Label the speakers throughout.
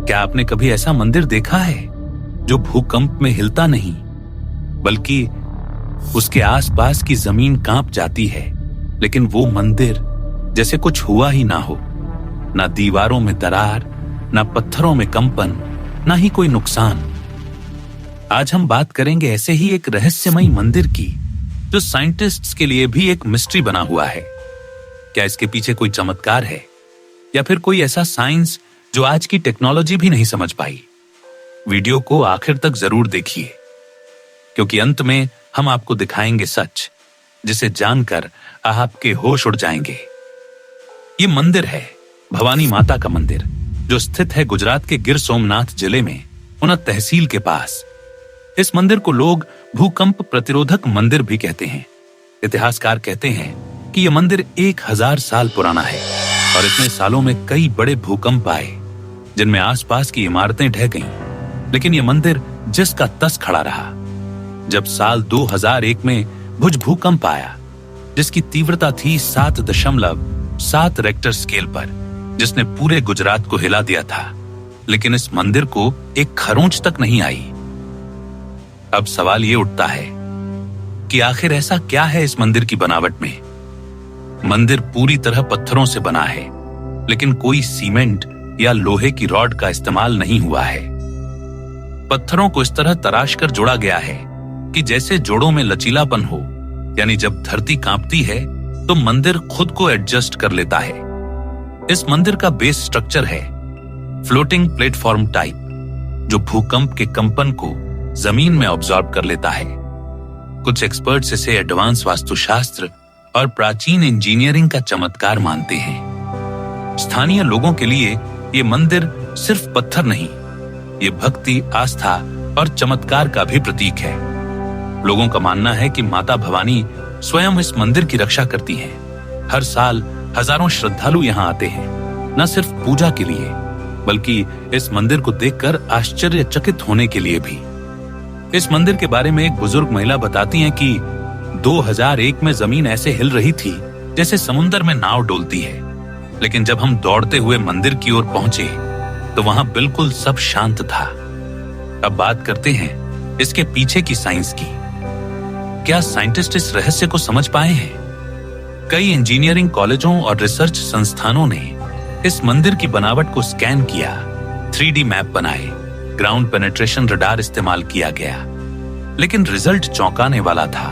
Speaker 1: क्या आपने कभी ऐसा मंदिर देखा है जो भूकंप में हिलता नहीं, बल्कि उसके आसपास की जमीन कांप जाती है, लेकिन वो मंदिर जैसे कुछ हुआ ही ना हो? ना दीवारों में दरार, ना पत्थरों में कंपन, ना ही कोई नुकसान। आज हम बात करेंगे ऐसे ही एक रहस्यमयी मंदिर की, जो साइंटिस्ट्स के लिए भी एक मिस्ट्री बना हुआ है। क्या इसके पीछे कोई चमत्कार है, या फिर कोई ऐसा साइंस जो आज की टेक्नोलॉजी भी नहीं समझ पाई? वीडियो को आखिर तक जरूर देखिए, क्योंकि अंत में हम आपको दिखाएंगे सच, जिसे जानकर आपके होश उड़ जाएंगे। ये मंदिर है भवानी माता का मंदिर, जो स्थित है गुजरात के गिर सोमनाथ जिले में उना तहसील के पास। इस मंदिर को लोग भूकंप प्रतिरोधक मंदिर भी कहते हैं। इतिहासकार कहते हैं कि यह मंदिर 1000 साल पुराना है और इतने सालों में कई बड़े भूकंप आए, जिनमें आसपास की इमारतें ढह गईं, लेकिन यह मंदिर जिस का तस खड़ा रहा। जब साल 2001 में भुज भूकंप आया, जिसकी तीव्रता थी 7.7 रेक्टर स्केल पर, जिसने पूरे गुजरात को हिला दिया था, लेकिन इस मंदिर को एक खरोंच तक नहीं आई। अब सवाल ये उठता है कि आखिर ऐसा क्या है इस मंदिर की बनावट में? मंदिर पूरी तरह पत्थरों से बना है, लेकिन कोई सीमेंट या लोहे की रॉड का इस्तेमाल नहीं हुआ है। पत्थरों को इस तरह तराश कर जोड़ा गया है कि जैसे जोड़ों में लचीलापन हो, यानी जब धरती कांपती है तो मंदिर खुद को एडजस्ट कर लेता है। इस मंदिर का बेस स्ट्रक्चर है फ्लोटिंग प्लेटफॉर्म टाइप, जो भूकंप के कंपन को जमीन में ऑब्जॉर्ब कर लेता है। कुछ एक्सपर्ट्स इसे एडवांस वास्तुशास्त्र और प्राचीन इंजीनियरिंग का चमत्कार मानते हैं। स्थानीय लोगों के लिए ये मंदिर सिर्फ पत्थर नहीं, ये भक्ति, आस्था और चमत्कार का भी प्रतीक है। लोगों का मानना है कि माता भवानी स्वयं इस मंदिर की रक्षा करती हैं। हर साल हजारों श्रद्धालु यहाँ आते हैं, न सिर्फ पूजा के लिए, बल्कि इस मंदिर को देखकर आश्चर्यचकित होने के लिए भी। इस मंदिर के बारे में एक बुजुर्ग महिला बताती हैं कि 2001 में जमीन ऐसे हिल रही थी जैसे समुद्र में नाव डोलती है, लेकिन जब हम दौड़ते हुए मंदिर की ओर पहुंचे तो वहां बिल्कुल सब शांत था। अब बात करते हैं इसके पीछे की साइंस की। क्या साइंटिस्ट इस रहस्य को समझ पाए हैं? कई इंजीनियरिंग कॉलेजों और रिसर्च संस्थानों ने इस मंदिर की बनावट को स्कैन किया, 3D मैप बनाए, ग्राउंड पेनिट्रेशन रडार इस्तेमाल किया गया, लेकिन रिजल्ट चौंकाने वाला था।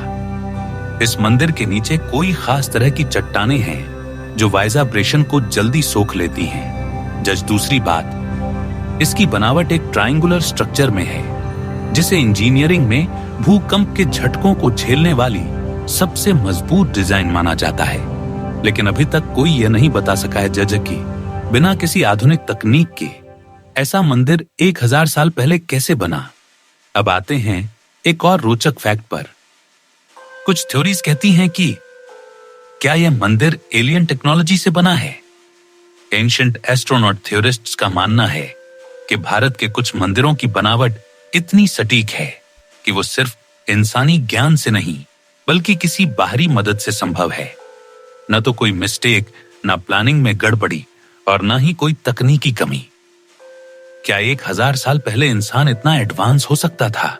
Speaker 1: इस मंदिर के नीचे कोई खास तरह की चट्टानें हैं जो वाइब्रेशन को जल्दी सोख लेती हैं। जज दूसरी बात, इसकी बनावट एक ट्रायंगुलर स्ट्रक्चर में है, जिसे इंजीनियरिंग में भूकंप के झटकों को झेलने वाली सबसे मजबूत डिजाइन माना जाता है। लेकिन अभी तक कोई यह नहीं बता सका है जज कि बिना किसी आधुनिक तकनीक के ऐसा मंदिर 1000 साल पहले कैसे बना। अब आते हैं एक और रोचक फैक्ट पर। कुछ थ्योरीज कहती हैं कि क्या यह मंदिर एलियन टेक्नोलॉजी से बना है? एंशिएंट एस्ट्रोनॉट थ्योरिस्ट्स का मानना है कि भारत के कुछ मंदिरों की बनावट इतनी सटीक है कि वो सिर्फ इंसानी ज्ञान से नहीं, बल्कि किसी बाहरी मदद से संभव है। न तो कोई मिस्टेक, न प्लानिंग में गड़बड़ी, और न ही कोई तकनीकी कमी। क्या 1000 साल पहले इंसान इतना एडवांस हो सकता था,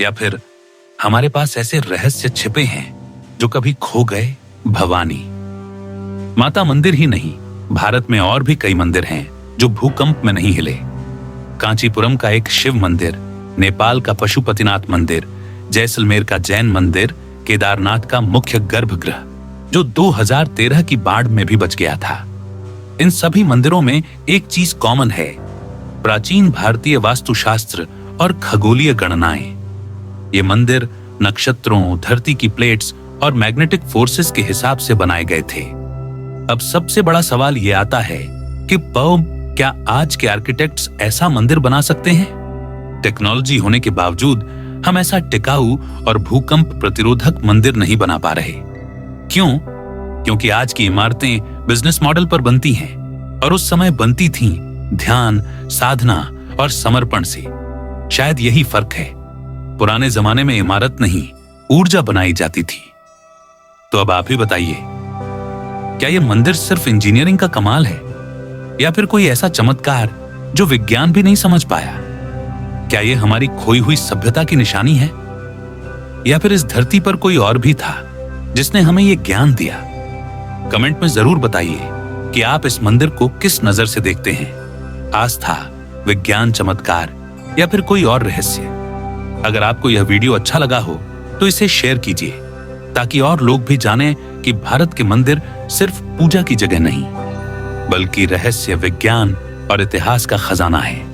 Speaker 1: या फिर हमारे पास ऐसे रहस्य छिपे हैं जो कभी खो गए? भवानी माता मंदिर ही नहीं, भारत में और भी कई मंदिर हैं जो भूकंप में नहीं हिले। कांचीपुरम का एक शिव मंदिर, नेपाल का पशुपतिनाथ मंदिर, जैसलमेर का जैन मंदिर, केदारनाथ का मुख्य गर्भगृह जो 2013 की बाढ़ में भी बच गया था। इन सभी मंदिरों में एक चीज कॉमन है, प्राचीन भारतीय वास्तुशास्त्र और खगोलीय गणनाएं। ये मंदिर नक्षत्रों, धरती की प्लेट्स और मैग्नेटिक फोर्सेस के हिसाब से बनाए गए थे। अब सबसे बड़ा सवाल यह आता है कि क्या आज के आर्किटेक्ट्स ऐसा मंदिर बना सकते हैं? टेक्नोलॉजी होने के बावजूद हम ऐसा टिकाऊ और भूकंप प्रतिरोधक मंदिर नहीं बना पा रहे। क्यों? क्योंकि आज की इमारतें बिजनेस मॉडल पर बनती हैं, और उस समय बनती थीं ध्यान, साधना और समर्पण से। शायद यही फर्क है। पुराने जमाने में इमारत नहीं, ऊर्जा बनाई जाती थी। तो अब आप ही बताइए, क्या यह मंदिर सिर्फ इंजीनियरिंग का कमाल है, या फिर कोई ऐसा चमत्कार जो विज्ञान भी नहीं समझ पाया? क्या ये हमारी खोई हुई सभ्यता की निशानी है, या फिर इस धरती पर कोई और भी था जिसने हमें ये ज्ञान दिया? कमेंट में जरूर बताइए कि आप इस मंदिर को किस नजर से देखते हैं, आस्था, विज्ञान, चमत्कार या फिर कोई और रहस्य। अगर आपको यह वीडियो अच्छा लगा हो तो इसे शेयर कीजिए, ताकि और लोग भी जानें कि भारत के मंदिर सिर्फ पूजा की जगह नहीं, बल्कि रहस्य, विज्ञान और इतिहास का खजाना है।